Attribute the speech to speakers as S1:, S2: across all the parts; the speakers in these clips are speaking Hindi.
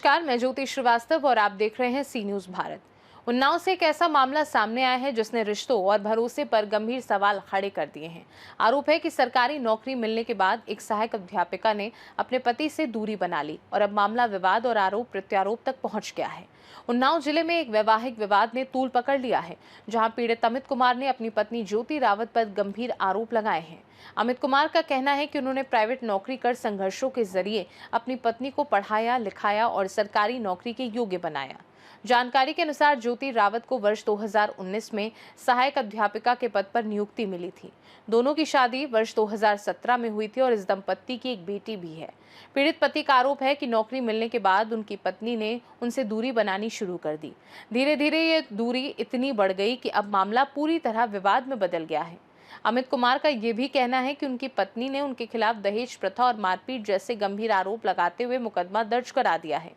S1: नमस्कार, मैं ज्योति श्रीवास्तव और आप देख रहे हैं सी न्यूज भारत। उन्नाव से एक ऐसा मामला सामने आया है जिसने रिश्तों और भरोसे पर गंभीर सवाल खड़े कर दिए हैं। आरोप है कि सरकारी नौकरी मिलने के बाद एक सहायक अध्यापिका ने अपने पति से दूरी बना ली और अब मामला विवाद और आरोप प्रत्यारोप तक पहुंच गया है। उन्नाव जिले में एक वैवाहिक विवाद ने तूल पकड़ लिया है, जहां पीड़ित अमित कुमार ने अपनी पत्नी ज्योति रावत पर गंभीर आरोप लगाए हैं। अमित कुमार का कहना है कि उन्होंने प्राइवेट नौकरी कर संघर्षों के जरिए अपनी पत्नी को पढ़ाया, लिखाया और सरकारी नौकरी के योग्य बनाया। जानकारी के अनुसार ज्योति रावत को वर्ष 2019 में सहायक अध्यापिका के पद पर नियुक्ति मिली थी। दोनों की शादी वर्ष 2017 में हुई थी और इस दंपत्ति की एक बेटी भी है। पीड़ित पति का आरोप है कि नौकरी मिलने के बाद उनकी पत्नी ने उनसे दूरी बनानी शुरू कर दी। धीरे धीरे ये दूरी इतनी बढ़ गई कि अब मामला पूरी तरह विवाद में बदल गया है। अमित कुमार का ये भी कहना है कि उनकी पत्नी ने उनके खिलाफ दहेज प्रथा और मारपीट जैसे गंभीर आरोप लगाते हुए मुकदमा दर्ज करा दिया है।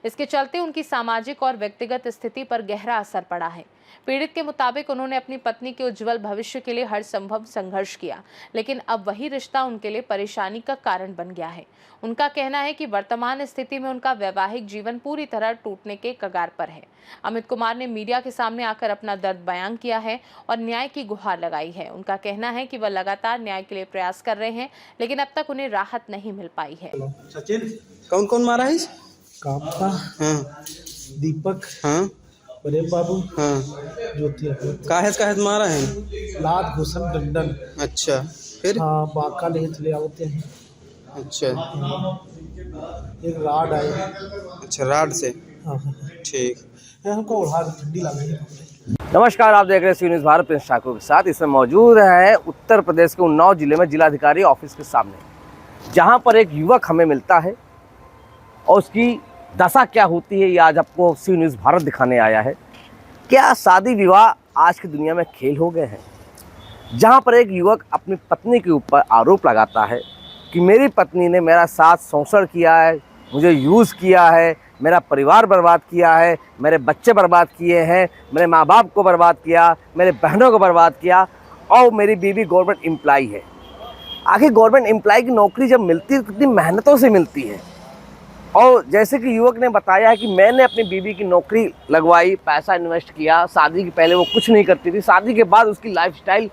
S1: इसके चलते उनकी सामाजिक और व्यक्तिगत स्थिति पर गहरा असर पड़ा है। पीड़ित के मुताबिक उन्होंने अपनी पत्नी के उज्जवल भविष्य के लिए हर संभव संघर्ष किया, लेकिन अब वही रिश्ता उनके लिए परेशानी का कारण बन गया है। उनका कहना है कि वर्तमान स्थिति में उनका वैवाहिक जीवन पूरी तरह टूटने के कगार पर है। अमित कुमार ने मीडिया के सामने आकर अपना दर्द बयान किया है और न्याय की गुहार लगाई है। उनका कहना है कि वह लगातार न्याय के लिए प्रयास कर रहे हैं, लेकिन अब तक उन्हें राहत नहीं मिल पाई है।
S2: सचिन, कौन कौन मारा है?
S3: कामता,
S2: हाँ
S3: दीपक,
S2: हाँ
S3: प्रेम बाबू,
S2: हाँ।
S3: ज्योति
S2: काहे मारा है?
S3: लात घुसन दंडन।
S2: अच्छा, फिर?
S3: हाँ, बाका ले चले आते हैं।
S2: अच्छा,
S3: एक राड आए।
S2: अच्छा, राड से।
S3: हाँ,
S2: ठीक।
S3: हमको उड़ान ठंडी लग रही है।
S4: नमस्कार, आप देख रहे हैं सी न्यूज़ भारत। प्रिंस ठाकुर के साथ इसमें मौजूद है उत्तर प्रदेश के उन्नाव जिले में जिलाधिकारी ऑफिस के सामने, जहां पर एक युवक हमें मिलता है और उसकी दशा क्या होती है ये आज आपको सी न्यूज़ भारत दिखाने आया है। क्या शादी विवाह आज की दुनिया में खेल हो गए हैं, जहां पर एक युवक अपनी पत्नी के ऊपर आरोप लगाता है कि मेरी पत्नी ने मेरा साथ शोषण किया है, मुझे यूज़ किया है, मेरा परिवार बर्बाद किया है, मेरे बच्चे बर्बाद किए हैं, मेरे माँ बाप को बर्बाद किया, मेरे बहनों को बर्बाद किया और मेरी बीवी गवर्नमेंट एम्प्लॉय है। आखिर गवर्नमेंट एम्प्लॉय की नौकरी जब मिलती है तो कितनी मेहनतों से मिलती है। और जैसे कि युवक ने बताया है कि मैंने अपनी बीवी की नौकरी लगवाई, पैसा इन्वेस्ट किया। शादी के पहले वो कुछ नहीं करती थी, शादी के बाद उसकी लाइफस्टाइल,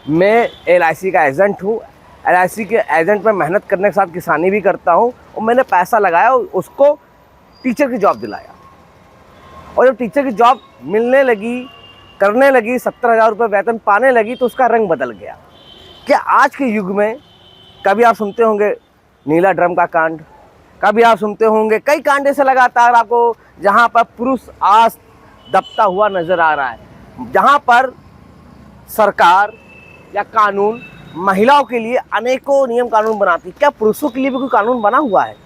S4: मैं LIC का एजेंट हूँ, LIC के एजेंट में मेहनत करने के साथ किसानी भी करता हूँ और मैंने पैसा लगाया और उसको टीचर की जॉब दिलाया। और जब टीचर की जॉब मिलने लगी, करने लगी, 17,000 रुपये वेतन पाने लगी तो उसका रंग बदल गया। क्या आज के युग में कभी आप सुनते होंगे नीला ड्रम का कांड, कभी आप सुनते होंगे कई कांड ऐसे लगातार आपको, जहाँ पर पुरुष आज दबता हुआ नजर आ रहा है, जहाँ पर सरकार या कानून महिलाओं के लिए अनेकों नियम कानून बनाती। क्या पुरुषों के लिए भी कोई कानून बना हुआ है?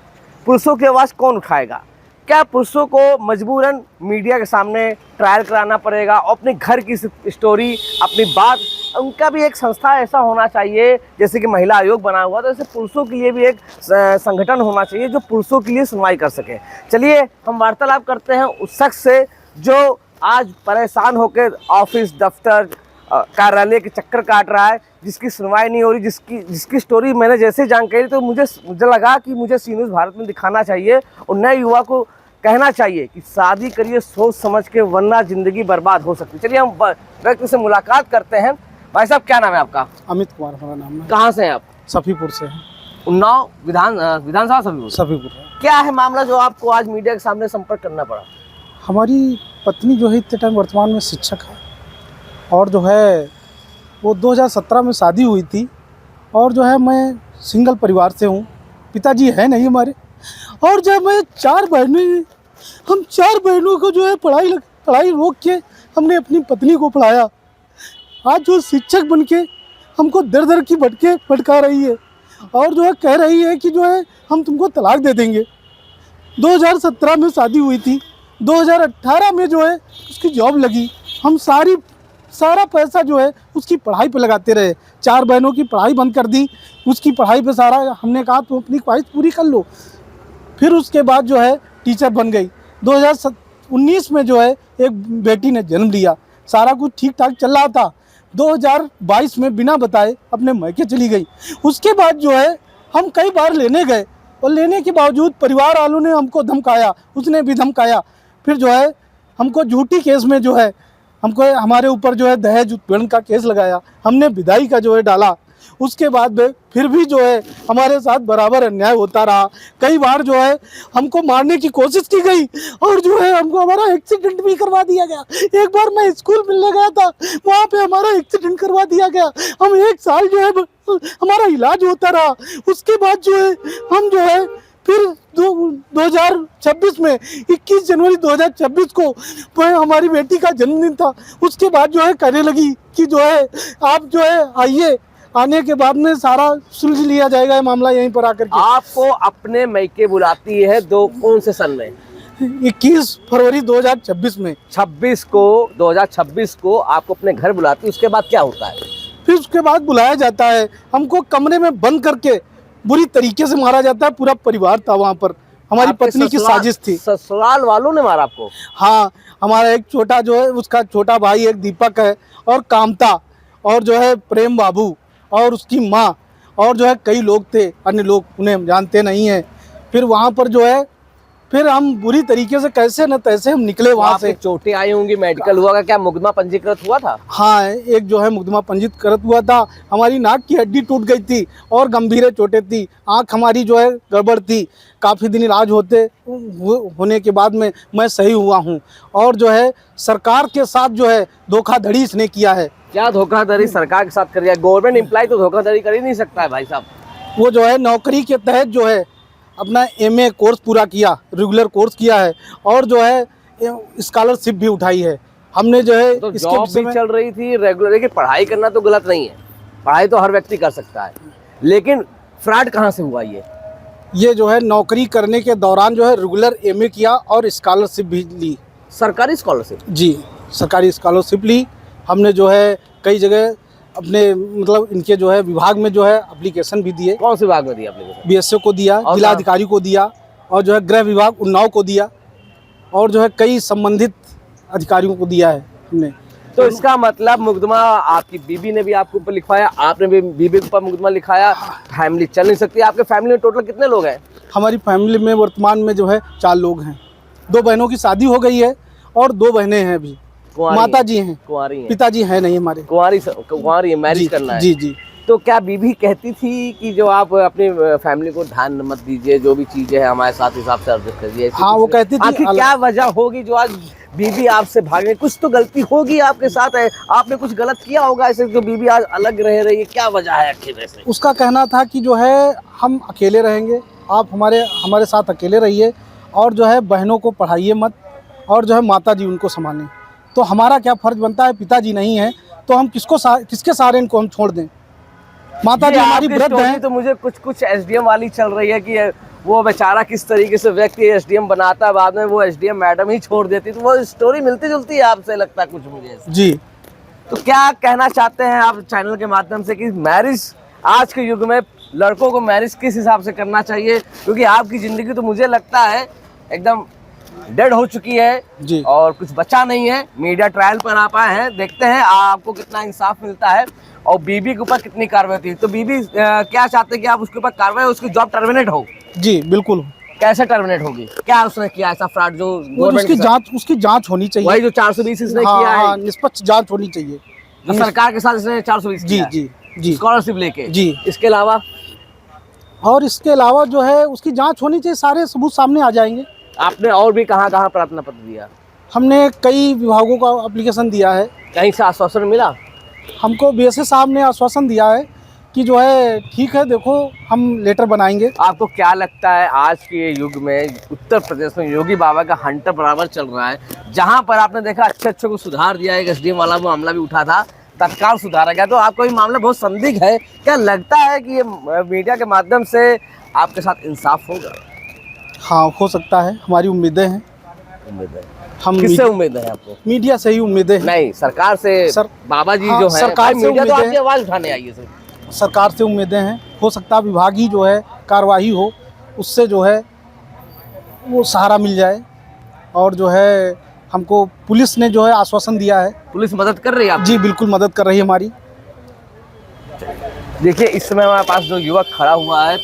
S4: पुरुषों की आवाज़ कौन उठाएगा? क्या पुरुषों को मजबूरन मीडिया के सामने ट्रायल कराना पड़ेगा और अपने घर की स्टोरी, अपनी बात, उनका भी एक संस्था ऐसा होना चाहिए जैसे कि महिला आयोग बना हुआ, तो ऐसे पुरुषों के लिए भी एक संगठन होना चाहिए जो पुरुषों के लिए सुनवाई कर सके। चलिए हम वार्तालाप करते हैं उस शख्स से जो आज परेशान होकर ऑफिस, दफ्तर, कार्यालय के चक्कर काट रहा है, जिसकी सुनवाई नहीं हो रही, जिसकी स्टोरी मैंने जैसे जानकारी तो मुझे लगा कि मुझे सी न्यूज़ भारत में दिखाना चाहिए और नए युवा को कहना चाहिए कि शादी करिए सोच समझ के, वरना ज़िंदगी बर्बाद हो सकती है। चलिए हम व्यक्ति से मुलाकात करते हैं। भाई साहब, क्या नाम है आपका?
S3: अमित कुमार हमारा नाम है।
S4: कहाँ से हैं आप?
S3: सफीपुर से है।
S4: उन्नाव विधानसभा सफीपुर।
S3: सफीपुर है।
S4: क्या है मामला जो आपको आज मीडिया के सामने संपर्क करना पड़ा?
S3: हमारी पत्नी जो है इतने टाइम वर्तमान में शिक्षक है और जो है वो 2017 में शादी हुई थी और जो है मैं सिंगल परिवार से हूँ, पिताजी है नहीं हमारे। और जब मैं 4 बहनें, हम 4 बहनों को जो है पढ़ाई रोक के हमने अपनी पत्नी को पढ़ाया। आज जो शिक्षक बन के हमको दर दर की भटका रही है और जो है कह रही है कि जो है हम तुमको तलाक दे देंगे। 2017 में शादी हुई थी, 2018 में जो है उसकी जॉब लगी। हम सारा पैसा जो है उसकी पढ़ाई पे लगाते रहे। 4 बहनों की पढ़ाई बंद कर दी, उसकी पढ़ाई पे सारा, हमने कहा तुम अपनी ख्वाहिश पूरी कर लो। फिर उसके बाद जो है टीचर बन गई। 2019 में जो है एक बेटी ने जन्म लिया, सारा कुछ ठीक ठाक चल रहा था। 2022 में बिना बताए अपने मैके चली गई। उसके बाद जो है हम कई बार लेने गए और लेने के बावजूद परिवार वालों ने हमको धमकाया, उसने भी धमकाया। फिर जो है हमको झूठी केस में जो है हमको हमारे ऊपर जो है दहेज उत्पीड़न का केस लगाया, हमने विदाई का जो है डाला। उसके बाद में फिर भी जो है हमारे साथ बराबर अन्याय होता रहा। कई बार जो है हमको मारने की कोशिश की गई और जो है हमको हमारा एक्सीडेंट भी करवा दिया गया। एक बार मैं स्कूल मिलने गया था, वहाँ पे हमारा एक्सीडेंट करवा दिया गया। हम 1 साल जो है हमारा इलाज होता रहा। उसके बाद जो है हम जो है फिर 2026 में 21 जनवरी 2026 को हमारी बेटी का जन्मदिन था। उसके बाद जो है कहने लगी कि जो है आप जो है आइए, आने के बाद में सारा सुलझ लिया जाएगा ये मामला यहीं पर आकर के।
S4: आपको अपने मैके बुलाती है कौन से सन में?
S3: 21 फरवरी 2026 में।
S4: 2026 को आपको अपने घर बुलाती है। उसके बाद क्या होता है?
S3: फिर उसके बाद बुलाया जाता है, हमको कमरे में बंद करके बुरी तरीके से मारा जाता है। पूरा परिवार था वहाँ पर, हमारी पत्नी की साजिश थी।
S4: ससुराल वालों ने मारा आपको?
S3: हाँ, हमारा एक छोटा जो है उसका छोटा भाई एक दीपक है और कामता और जो है प्रेम बाबू और उसकी माँ और जो है कई लोग थे, अन्य लोग, उन्हें हम जानते नहीं हैं। फिर वहाँ पर जो है फिर हम बुरी तरीके से कैसे न तैसे हम निकले वहाँ से।
S4: चोटें आई होंगी, मेडिकल हुआ? क्या मुकदमा पंजीकृत हुआ था?
S3: हाँ, एक जो है मुकदमा पंजीकृत हुआ था। हमारी नाक की हड्डी टूट गई थी और गंभीर चोटें थी। आँख हमारी जो है गड़बड़ थी। काफ़ी दिन इलाज होने के बाद में मैं सही हुआ हूँ। और जो है सरकार के साथ जो है धोखाधड़ी इसने किया है।
S4: क्या धोखाधड़ी सरकार के साथ कर रहा है? गवर्नमेंट एम्प्लॉय तो धोखाधड़ी कर ही नहीं सकता है भाई साहब।
S3: वो जो है नौकरी के तहत जो है अपना MA कोर्स पूरा किया, रेगुलर कोर्स किया है और जो है स्कॉलरशिप भी उठाई है हमने जो है।
S4: तो जॉब भी चल रही थी रेगुलर। देखिए, पढ़ाई करना तो गलत नहीं है, पढ़ाई तो हर व्यक्ति कर सकता है, लेकिन फ्रॉड कहाँ से हुआ? ये
S3: जो है नौकरी करने के दौरान जो है रेगुलर MA किया और स्कॉलरशिप भी ली।
S4: सरकारी स्कॉलरशिप?
S3: जी, सरकारी स्कॉलरशिप ली हमने। जो है कई जगह अपने मतलब इनके जो है विभाग में जो है एप्लीकेशन भी दिए।
S4: कौन से विभाग में दिया एप्लीकेशन?
S3: BSO को दिया, जिलाधिकारी को दिया और जो है गृह विभाग उन्नाव को दिया और जो है कई संबंधित अधिकारियों को दिया है हमने।
S4: तो इसका मतलब मुकदमा आपकी बीबी ने भी आपके ऊपर लिखवाया, आपने भी बीबी के ऊपर मुकदमा लिखाया। फैमिली चल नहीं सकती। आपके फैमिली में टोटल कितने लोग हैं?
S3: हमारी फैमिली में वर्तमान में जो है 4 लोग हैं। 2 बहनों की शादी हो गई है और 2 बहनें हैं अभी। माता जी हैं,
S4: कुंवारी हैं,
S3: पिताजी हैं नहीं हमारे।
S4: कुंवारी है, मैरिज करना है।
S3: जी जी।
S4: तो क्या बीबी कहती थी कि जो आप अपनी फैमिली को ध्यान मत दीजिए, जो भी चीजें हैं हमारे साथ हिसाब से एडजस्ट करिए?
S3: हाँ, वो कहती थी।
S4: आखिर क्या वजह होगी जो आज बीबी आपसे भागे? कुछ तो गलती होगी आपके साथ है, आपने कुछ गलत किया होगा ऐसे जो बीबी आज अलग रह रही है। क्या वजह है आखिर ऐसे?
S3: उसका कहना था कि जो है हम अकेले रहेंगे, आप हमारे साथ अकेले रहिए और जो है बहनों को पढ़ाइए मत और जो है माता जी उनको संभालें। तो हमारा क्या फर्ज बनता है? पिताजी नहीं है तो हम किसके सहारे इनको हम छोड़ दें? माता जी हमारी वृद्ध हैं।
S4: तो मुझे कुछ SDM वाली चल रही है कि वो बेचारा किस तरीके से व्यक्ति SDM बनाता है, बाद में वो SDM मैडम ही छोड़ देती। तो वो स्टोरी मिलती जुलती है आपसे, लगता है कुछ मुझे
S3: जी।
S4: तो क्या कहना चाहते हैं आप चैनल के माध्यम से कि मैरिज आज के युग में लड़कों को मैरिज किस हिसाब से करना चाहिए? क्योंकि आपकी ज़िंदगी तो मुझे लगता है एकदम डेड हो चुकी है
S3: जी
S4: और कुछ बचा नहीं है। मीडिया ट्रायल पर आप आए हैं, देखते हैं आपको कितना इंसाफ मिलता है और बीबी के ऊपर कितनी कार्रवाई होती है। तो बीबी क्या चाहते हैं कि आप उसके ऊपर कार्रवाई, उसकी जॉब टर्मिनेट हो?
S3: जी बिल्कुल।
S4: कैसे टर्मिनेट होगी? क्या उसने किया ऐसा फ्रॉड जो
S3: उसकी जांच होनी चाहिए?
S4: वही जो 420 इसने किया है,
S3: निष्पक्ष जांच होनी चाहिए।
S4: तो सरकार के साथ इसने 420
S3: जी जी जी
S4: स्कॉलरशिप लेके।
S3: जी।
S4: इसके अलावा
S3: इसके अलावा जो है उसकी जांच होनी चाहिए, सारे सबूत सामने आ जाएंगे।
S4: आपने और भी कहाँ प्रार्थना पत्र दिया?
S3: हमने कई विभागों का एप्लीकेशन दिया है।
S4: कहीं से आश्वासन मिला?
S3: हमको BSA साहब ने आश्वासन दिया है कि जो है ठीक है, देखो हम लेटर बनाएंगे।
S4: आपको क्या लगता है आज के युग में उत्तर प्रदेश में योगी बाबा का हंटर बराबर चल रहा है, जहां पर आपने देखा अच्छे को सुधार दिया, एक SDM वाला वो मामला भी उठा था, तत्काल सुधारा गया, तो आपको ये मामला बहुत संदिग्ध है। क्या लगता है कि ये मीडिया के माध्यम से आपके साथ इंसाफ होगा?
S3: हाँ, हो सकता है, हमारी उम्मीदें हैं। हम
S4: किससे उम्मीद है आपको?
S3: मीडिया से ही उम्मीदें हैं।
S4: नहीं, सरकार से। बाबा जी
S3: हाँ,
S4: जो है
S3: सरकार से
S4: मीडिया तो आपकी आवाज उठाने आई है सर।
S3: सरकार से उम्मीदें हैं। हो सकता है विभाग ही जो है कार्रवाई हो, उससे जो है वो सहारा मिल जाए। और जो है हमको पुलिस ने जो है आश्वासन दिया है।
S4: पुलिस मदद कर रही है आपकी?
S3: जी बिल्कुल मदद कर रही है हमारी।
S4: देखिए इस समय हमारे पास जो युवक खड़ा हुआ है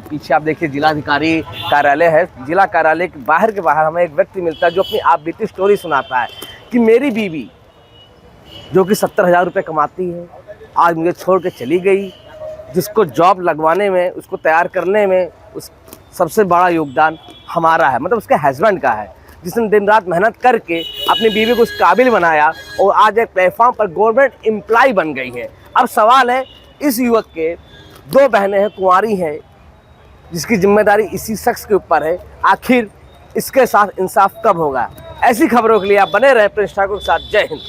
S4: पीछे आप देखिए जिलाधिकारी कार्यालय है। जिला कार्यालय के बाहर हमें एक व्यक्ति मिलता है जो अपनी आप बीती स्टोरी सुनाता है कि मेरी बीवी जो कि 70,000 रुपये कमाती है आज मुझे छोड़ के चली गई, जिसको जॉब लगवाने में उसको तैयार करने में उस सबसे बड़ा योगदान हमारा है, मतलब उसके हस्बैंड का है, जिसने दिन रात मेहनत करके अपनी बीवी को उस काबिल बनाया और आज एक प्लेटफॉर्म पर गवर्नमेंट एम्प्लॉय बन गई है। अब सवाल है इस युवक के 2 बहनें हैं, कुंवारी हैं, जिसकी जिम्मेदारी इसी शख्स के ऊपर है। आखिर इसके साथ इंसाफ कब होगा? ऐसी खबरों के लिए आप बने रहे प्रिंस ठाकुर के साथ। जय हिंद।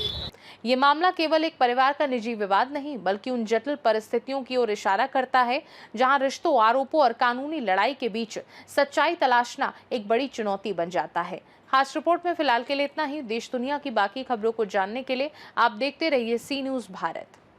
S1: ये मामला केवल एक परिवार का निजी विवाद नहीं बल्कि उन जटिल परिस्थितियों की ओर इशारा करता है जहां रिश्तों, आरोपों और कानूनी लड़ाई के बीच सच्चाई तलाशना एक बड़ी चुनौती बन जाता है। खास रिपोर्ट में फिलहाल के लिए इतना ही। देश दुनिया की बाकी खबरों को जानने के लिए आप देखते रहिए सी न्यूज़ भारत।